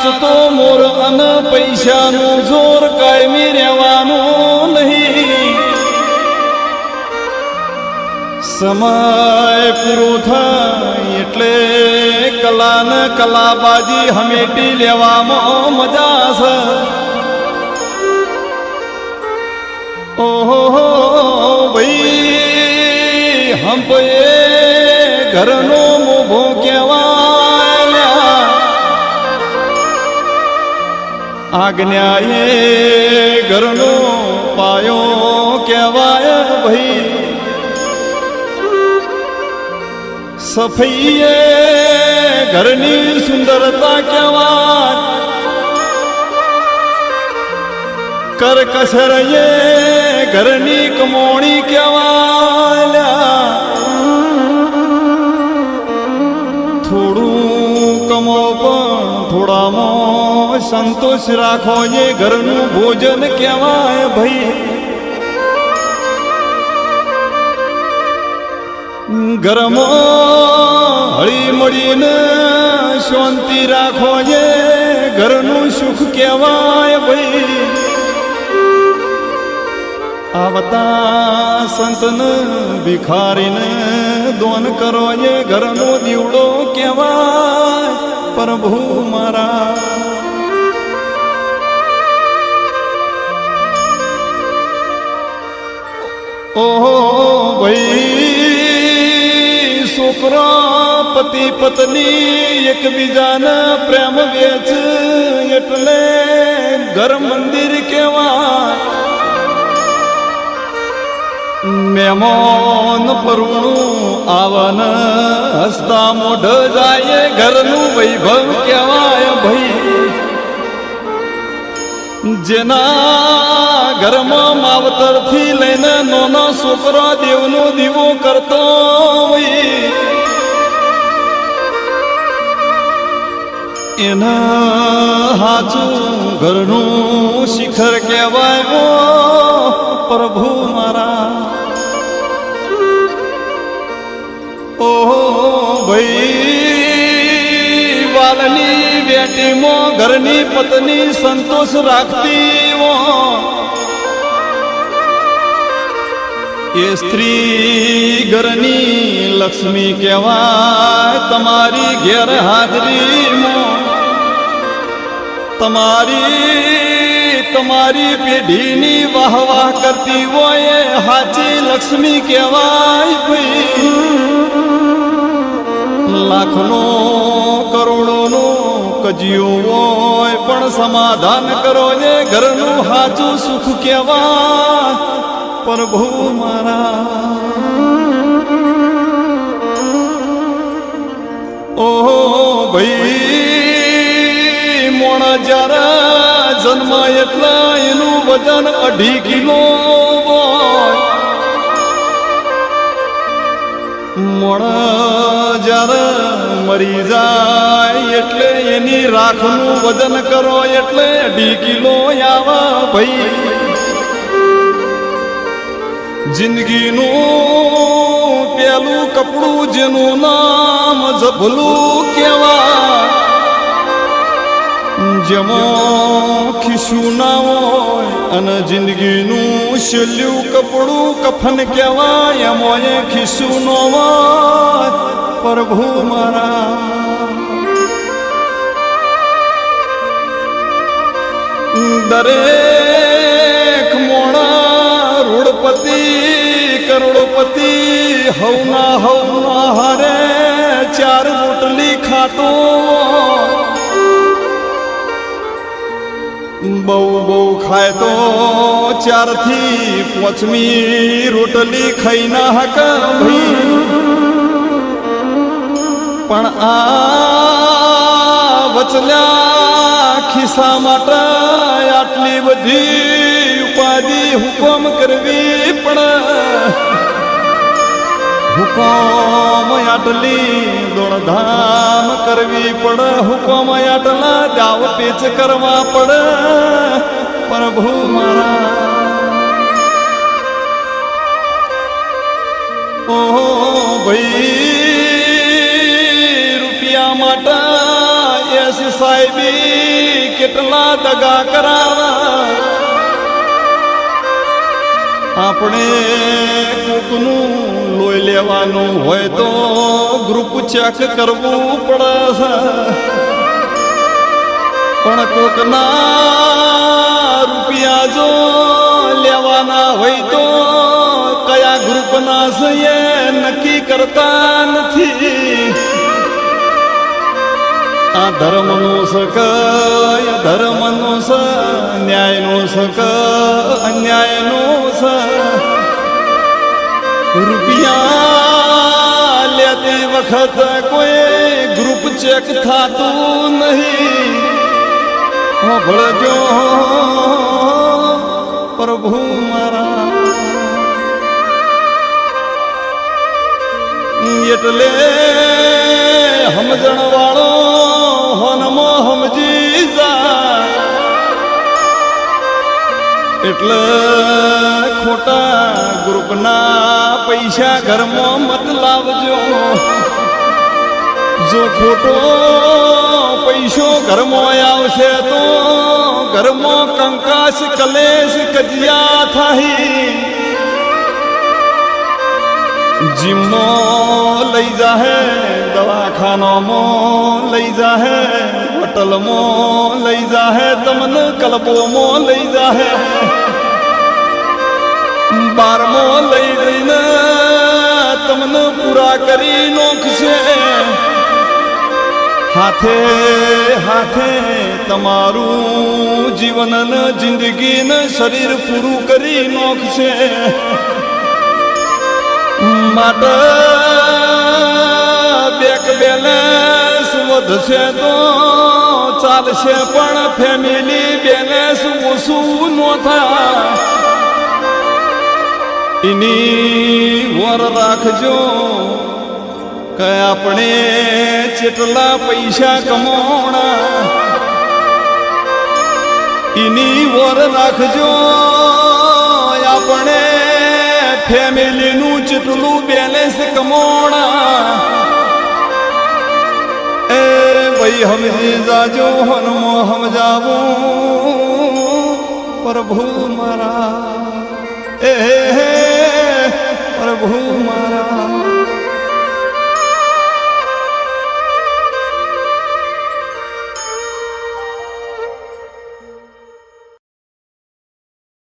નાચતો મોર અન પૈસાનું જોર કાયમી રહેવાનું નહીં. સમય પૂરો થાય એટલે કલા ને કલાબાજી હમેટી લેવામાં મજા છે. ઓહો ભાઈ હંપે ઘરનો મોભો કહેવાય, આજ્ઞાએ ઘરનો પાયો કહેવાય ભાઈ. સફાઈએ ઘરની સુંદરતા કહેવાય, કરકસરએ ઘરની કમોણી કહેવાય. થોડું કમો પણ થોડામાં સંતોષ રાખો એ ઘરનું ભોજન કહેવાય ભાઈ. ઘરમાં હળી મળીને શાંતિ રાખો એ ઘરનું સુખ કહેવાય ભાઈ. આવતા સંતને ભિખારીને દોન કરો એ ઘરનો દીવડો કહેવાય પ્રભુ મારા. ઓહો ભાઈ છોકરા પતિ પત્ની એકબીજાને પ્રેમ વેચ એટલે ઘર મંદિર કહેવાય. મહેમાન પરુણું આવન હસતા મોઢ જાય ઘરનું વૈભવ કહેવાય ભાઈ. જેના ઘરમાં માવતરથી લઈને નાનો છોકરો દેવનો દીવો કરતો હોય એના હાચું ઘરનું શિખર કહેવાય પ્રભુ મારા. ઓહો ભાઈ વાલની બેટીમાં ઘરની પત્ની સંતોષ રાખતી એ સ્ત્રી ઘરની લક્ષ્મી કહેવાય. તમારી ઘેર હાજરીમાં તમારી પેઢીની વાહ વાહ કરતી હોય હાચી લક્ષ્મી કહેવાય ભાઈ. લાખનો કરોડોનો કજિયો હોય પણ સમાધાન કરો એ ઘરનું હાચું સુખ કહેવાય પ્રભુ મારા. ઓહો ભાઈ મોણ જ્યારે જન્મ એટલા એનું વજન 2.5 કિલો હોય. મોણ જ્યારે મરી જાય એટલે એની રાખનું વજન કરો એટલે 2.5 કિલો આવે ભાઈ. જિંદગીનું પેલું કપડું જેનું નામ જભલું કહેવાય. જેમાં ખિસ્સું ના હોય અને જિંદગીનું છેલ્લું કપડું કફન કહેવાય એમાં ખિસ્સું ન હોય પ્રભુ મારા. દરેક મોણા રૂડપતિ કરોડપતિ હવના હારે 4 રોટલી ખાતો બહુ ખાય તો 4 થી 5મી રોટલી ખાઈ ના હક ભાઈ. પણ આ વચલ્યા ખિસ્સા માટે આટલી બધી ઉપાધિ હુકમ કરવી પડે. હુકમ આટલી દોડધામ કરવી પડે. હુકમ આટલા દાવ પેચ કરવા પડે પ્રભુ મારા. ઓહો ભાઈ રૂપિયા માટે એસી સાહેબી કેટલા દગા કરાવા આપણે કોકનું લોહી લેવાનું હોય તો ગ્રુપ ચેક કરવું પડે છે પણ કોકના રૂપિયા જો લેવાના હોય તો કયા ગ્રુપના છે એ નક્કી કરતા નથી આ ધર્મનું સક ધર્મનું સ ન્યાયનું સક અન્યાયનું સ રૂપિયા લેતી વખત કોઈ ગ્રુપ ચેક થતું નહીં ભળજો પ્રભુ મારા એટલે સમજણ વાળો હોનમો સમજી જા એટલે ખોટા ગ્રુપના પૈસા ઘરમાં મત લાવજો જો ખોટો પૈસો ઘરમાં આવશે તો ઘરમાં કંકાસ કલેશ કજિયા થાય જીમમાં લઈ જાહે દવાખાનામાં લઈ જાહે હોટલમાં લઈ જાહે તમને ક્લબોમાં લઈ જાહે બારમાં લઈ જઈને તમને પૂરા કરી નોખશે હાથે હાથે તમારું જીવન જિંદગી ને શરીર પૂરું કરી નોખશે માટે બેક બેલેન્સ વધશે તો ચાલશે પણ ફેમિલી બેલેન્સ ઓછું ન થાય એની વર રાખજો કે આપણે કેટલા પૈસા કમાણા એની વર રાખજો આપણે ફેમિલીનું જેટલું બેલેન્સ કમાણા એ ભાઈ સમજી જાજો હનમો સમજાવું પ્રભુ મારા એ પ્રભુ મારા